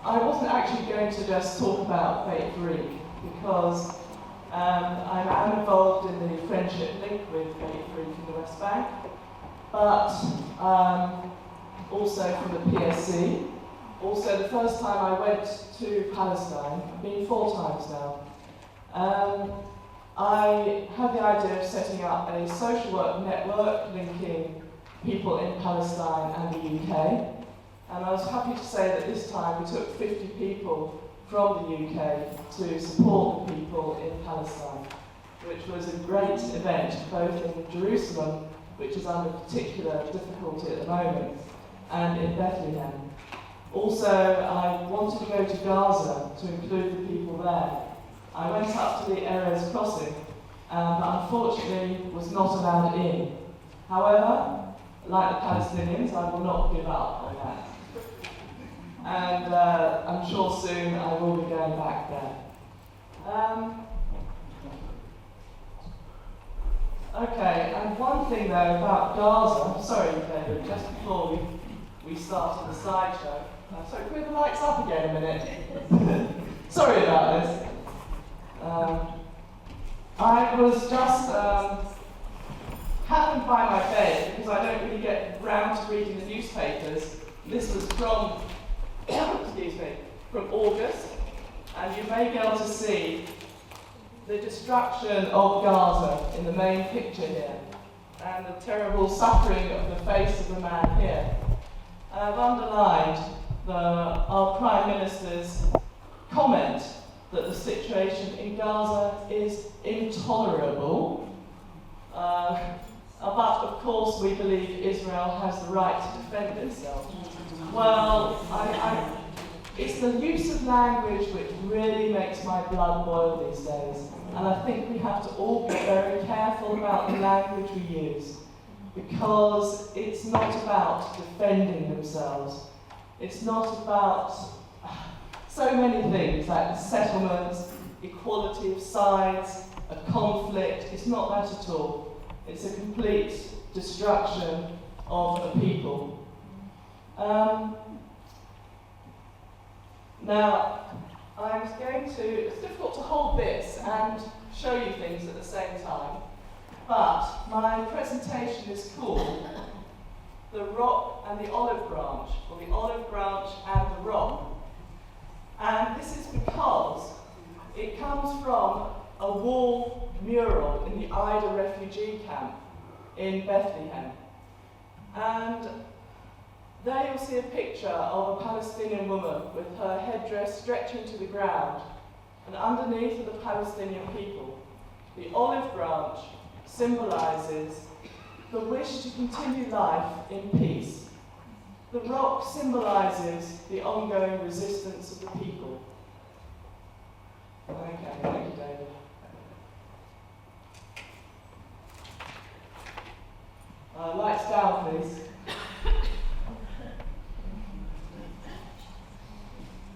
I wasn't actually going to just talk about Faith Greek because I'm involved in the friendship link with Faith Greek in the West Bank, but also from the PSC. Also, the first time I went to Palestine, I've been 4 times now, I had the idea of setting up a social work network linking people in Palestine and the UK. And I was happy to say that this time we took 50 people from the UK to support the people in Palestine, which was a great event, both in Jerusalem, which is under particular difficulty at the moment, and in Bethlehem. Also, I wanted to go to Gaza to include the people there. I went up to the Erez crossing, but unfortunately was not allowed in. However, like the Palestinians, I will not give up on that. And I'm sure soon I will be going back there. Okay, and one thing though about Gaza, sorry David, just before we started the slideshow. Sorry, can we have the lights up again a minute? Sorry about this. I was just happened by my bed because I don't really get round to reading the newspapers. This was from, excuse me, from August, and you may be able to see the destruction of Gaza in the main picture here, and the terrible suffering of the face of the man here. And I've underlined our Prime Minister's comment that the situation in Gaza is intolerable. But of course we believe Israel has the right to defend itself. Well, it's the use of language which really makes my blood boil these days. And I think we have to all be very careful about the language we use, because it's not about defending themselves. It's not about so many things like settlements, equality of sides, a conflict. It's not that at all. It's a complete destruction of a people. Now, it's difficult to hold this and show you things at the same time, but my presentation is called The Rock and the Olive Branch, or the Olive Branch and the Rock. And this is because it comes from a wall mural in the Ida refugee camp in Bethlehem. And there you'll see a picture of a Palestinian woman with her headdress stretching to the ground, and underneath are the Palestinian people. The olive branch symbolises the wish to continue life in peace. The rock symbolises the ongoing resistance of the people. Okay, thank you, David. Lights down, please.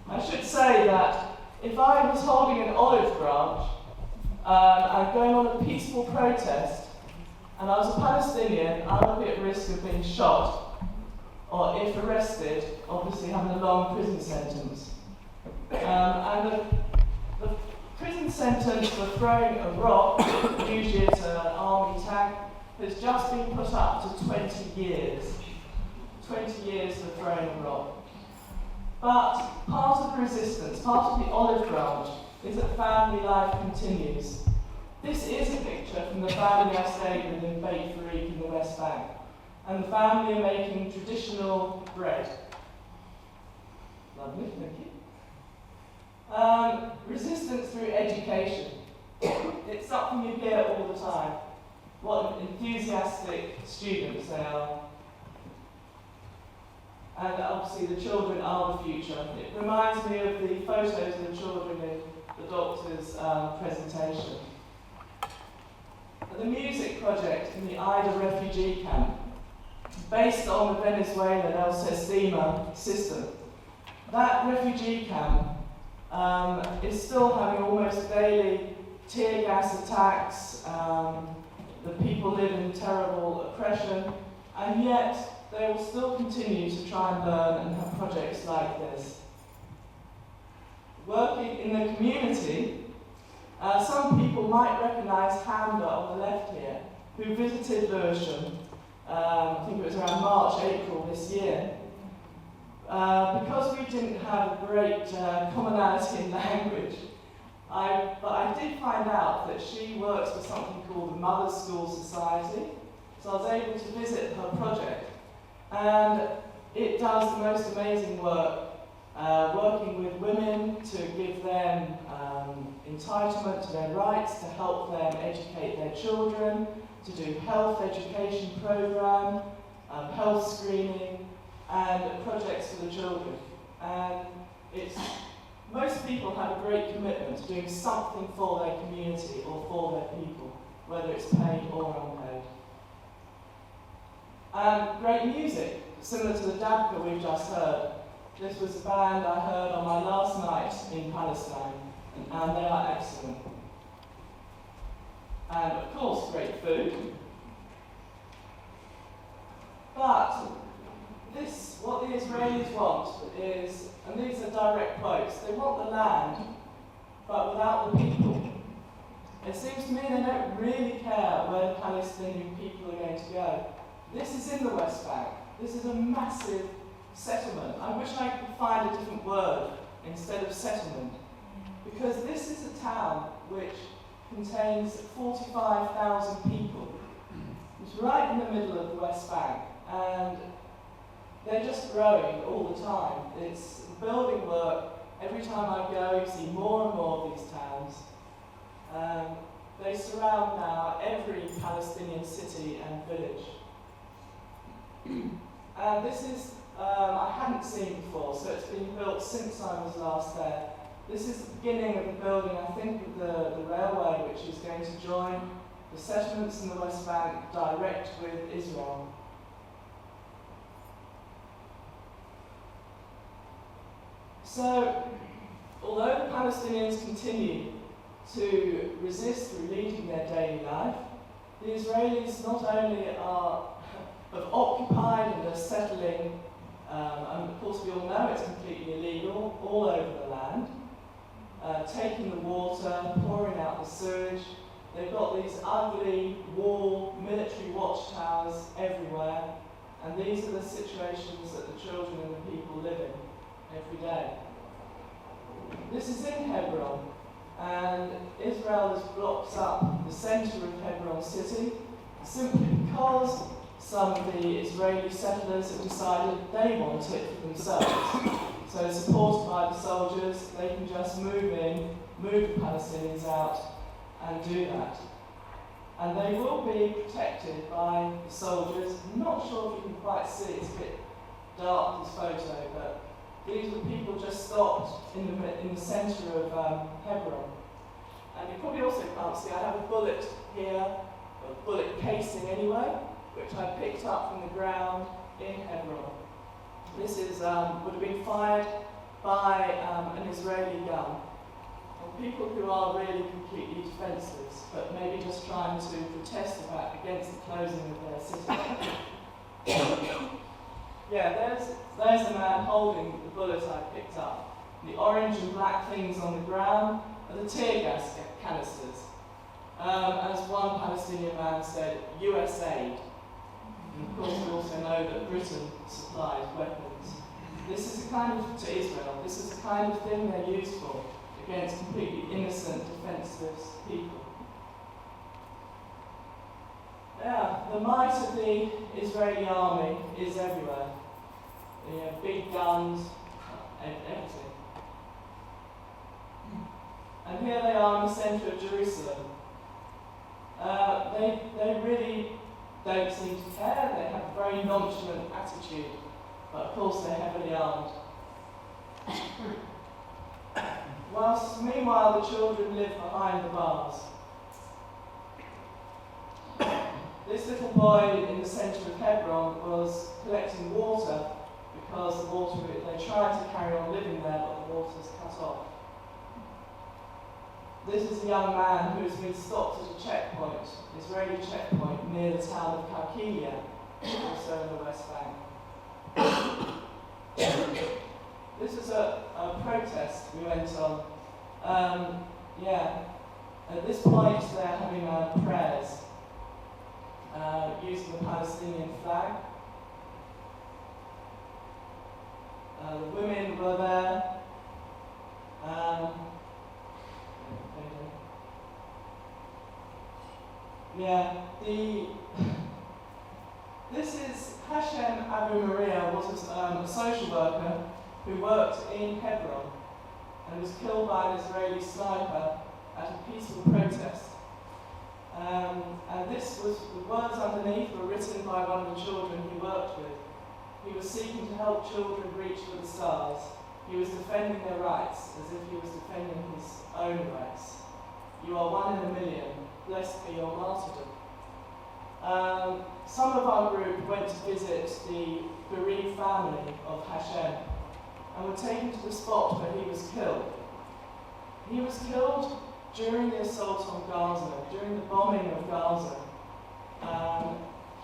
I should say that if I was holding an olive branch and going on a peaceful protest, and I was a Palestinian, I would be at risk of being shot, or if arrested, obviously having a long prison sentence. And the prison sentence for throwing a rock, usually it's an army tank, has just been put up to 20 years. 20 years for throwing a rock. But part of the resistance, part of the olive branch, is that family life continues. This is a picture from the family I stayed with in Beit Farik in the West Bank. And the family are making traditional bread. Lovely, thank you. Resistance through education. It's something you hear all the time. What enthusiastic students they are. And obviously the children are the future. It reminds me of the photos of the children in the doctor's presentation. The music project in the Ida refugee camp, based on the Venezuelan El Sistema system. That refugee camp is still having almost daily tear gas attacks. The people live in terrible oppression, and yet they will still continue to try and learn and have projects like this. working in the community. Some people might recognise Hamda on the left here, who visited Lewisham, I think it was around March, April this year. Because we didn't have a great commonality in language, but I did find out that she works for something called the Mother's School Society, so I was able to visit her project. And it does the most amazing work, working with women to give them entitlement to their rights, to help them educate their children, to do health education program, health screening, and projects for the children. And most people have a great commitment to doing something for their community or for their people, whether it's paid or unpaid. And great music, similar to the Dabka we've just heard. This was a band I heard on my last night in Palestine, and they are excellent. And of course, great food. But what the Israelis want is, and these are direct quotes, they want the land, but without the people. It seems to me they don't really care where the Palestinian people are going to go. This is in the West Bank. This is a massive settlement. I wish I could find a different word instead of settlement, because this is a town which contains 45,000 people. It's right in the middle of the West Bank, and they're just growing all the time. It's building work. Every time I go, you see more and more of these towns. They surround now every Palestinian city and village. And this is, I hadn't seen before, so it's been built since I was last there. This is the beginning of the building, I think, of the railway, which is going to join the settlements in the West Bank direct with Israel. So, although the Palestinians continue to resist through leading their daily life, the Israelis not only have occupied and are settling, and of course we all know it's completely illegal, all over the land, taking the water, pouring out the sewage. They've got these ugly wall military watchtowers everywhere, and these are the situations that the children and the people live in every day. This is in Hebron, and Israel has blocked up the centre of Hebron city simply because some of the Israeli settlers have decided they want it for themselves. So, supported by the soldiers, they can just move in, move the Palestinians out, and do that. And they will be protected by the soldiers. I'm not sure if you can quite see, it's a bit dark, this photo, but these were people just stopped in the centre of Hebron. And you probably also can't see, I have a bullet here, a bullet casing anyway, which I picked up from the ground in Hebron. This is would have been fired by an Israeli gun. And people who are really completely defenceless, but maybe just trying to protest against the closing of their city. Yeah, there's the man holding the bullet I picked up. The orange and black things on the ground are the tear gas canisters. As one Palestinian man said, US aid. And of course we also know that Britain supplies weapons. This is the kind of, to Israel, this is the kind of thing they're used for against completely innocent, defenceless people. Yeah, the might of the Israeli army is everywhere. You know, big guns, everything. And here they are in the centre of Jerusalem. They really don't seem to care. They have a very nonchalant attitude, but of course they're heavily armed. Whilst meanwhile the children live behind the bars. This little boy in the centre of Hebron was collecting water because the water, they tried to carry on living there, but the water's cut off. This is a young man who has been stopped at a checkpoint, Israeli checkpoint, near the town of Kalkilia, also in the West Bank. This is a protest we went on. At this point they're having prayers using the Palestinian flag. The women were there. This is Hashem Abu Maria, was a social worker who worked in Hebron and was killed by an Israeli sniper at a peaceful protest. And the words underneath were written by one of the children he worked with. He was seeking to help children reach for the stars. He was defending their rights as if he was defending his own rights. You are one in a million. Blessed be your martyrdom. Some of our group went to visit the bereaved family of Hashem and were taken to the spot where he was killed. He was killed during the assault on Gaza, during the bombing of Gaza.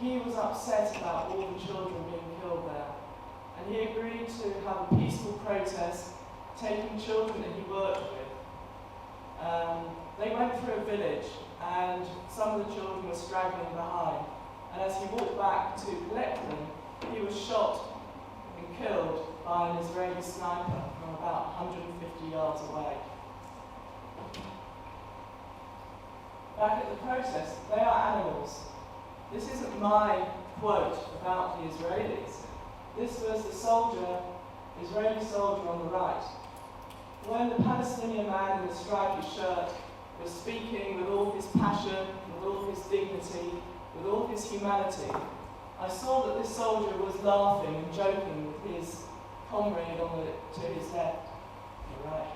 He was upset about all the children being killed there. And he agreed to have a peaceful protest, taking children that he worked with. They went through a village, and some of the children were straggling behind. And as he walked back to collect them, he was shot and killed by an Israeli sniper from about 150 yards away. Back at the protest, they are animals. This isn't my quote about the Israelis. This was the Israeli soldier on the right. When the Palestinian man in the stripy shirt was speaking with all his passion, with all his dignity, with all his humanity, I saw that this soldier was laughing and joking with his comrade to his left, on the right.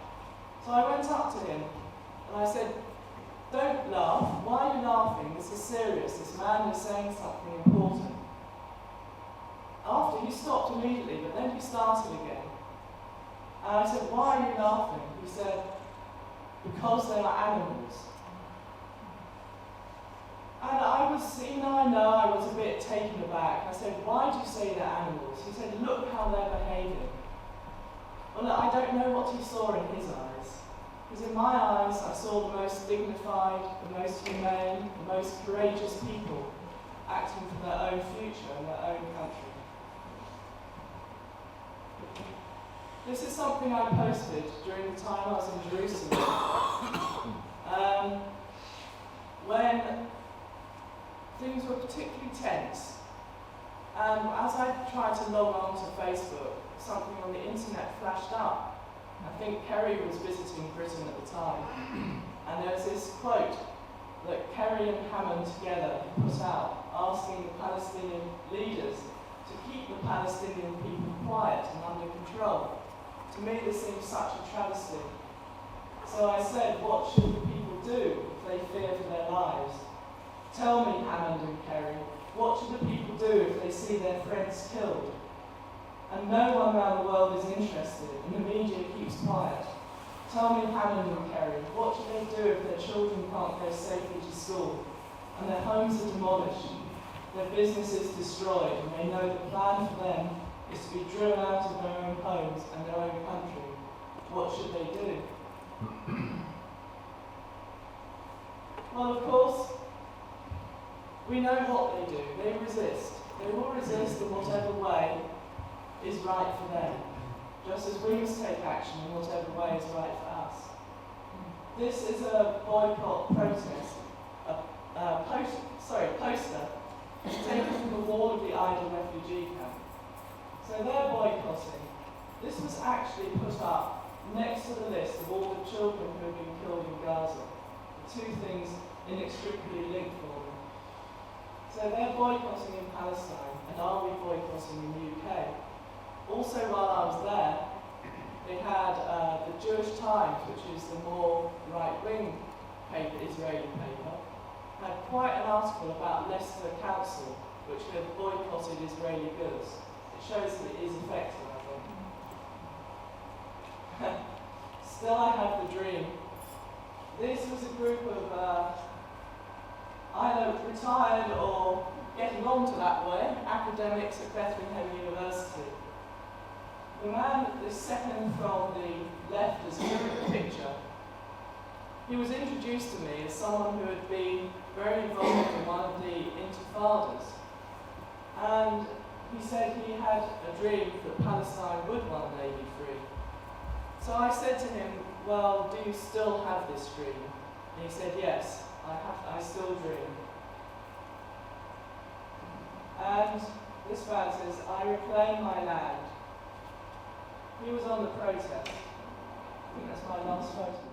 So I went up to him and I said, "Don't laugh. Why are you laughing? This is serious. This man is saying something important." After, he stopped immediately, but then he started again. And I said, "Why are you laughing?" He said, "Because they are animals." And I was a bit taken aback. I said, "Why do you say they're animals?" He said, "Look how they're behaving." Well, I don't know what he saw in his eyes. Because in my eyes, I saw the most dignified, the most humane, the most courageous people acting for their own future and their own country. This is something I posted during the time I was in Jerusalem. When things were particularly tense. And as I tried to log on to Facebook, something on the internet flashed up. I think Kerry was visiting Britain at the time. And there was this quote that Kerry and Hammond together put out, asking the Palestinian leaders to keep the Palestinian people quiet and under control. To me, this seems such a travesty. So I said, what should the people do if they fear for their lives? Tell me, Hammond and Kerry, what should the people do if they see their friends killed? And no one around the world is interested, and the media keeps quiet. Tell me, Hammond and Kerry, what should they do if their children can't go safely to school, and their homes are demolished, their businesses destroyed, and they know the plan for them is to be driven out of their own homes and their own country? What should they do? Well, of course, we know what they do. They resist. They will resist in whatever way is right for them, just as we must take action in whatever way is right for us. This is a boycott protest, poster taken from the wall of the Ida refugee camp. So they're boycotting. This was actually put up next to the list of all the children who have been killed in Gaza. The two things inextricably linked for them. So they're boycotting in Palestine, and are we boycotting in the UK? Also, while I was there, they had the Jewish Times, which is the more right-wing paper, Israeli paper, had quite an article about Leicester Council, which had boycotted Israeli goods. It shows that it is effective, I think. Still, I have the dream. This was a group of either retired or getting on to that way academics at Bethlehem University. The man is second from the left as in the picture. He was introduced to me as someone who had been very involved in one of the intifadas. And he said he had a dream that Palestine would one day be free. So I said to him, well, do you still have this dream? And he said, yes, I still dream. And this man says, I reclaim my land. He was on the protest. I think that's my last photo.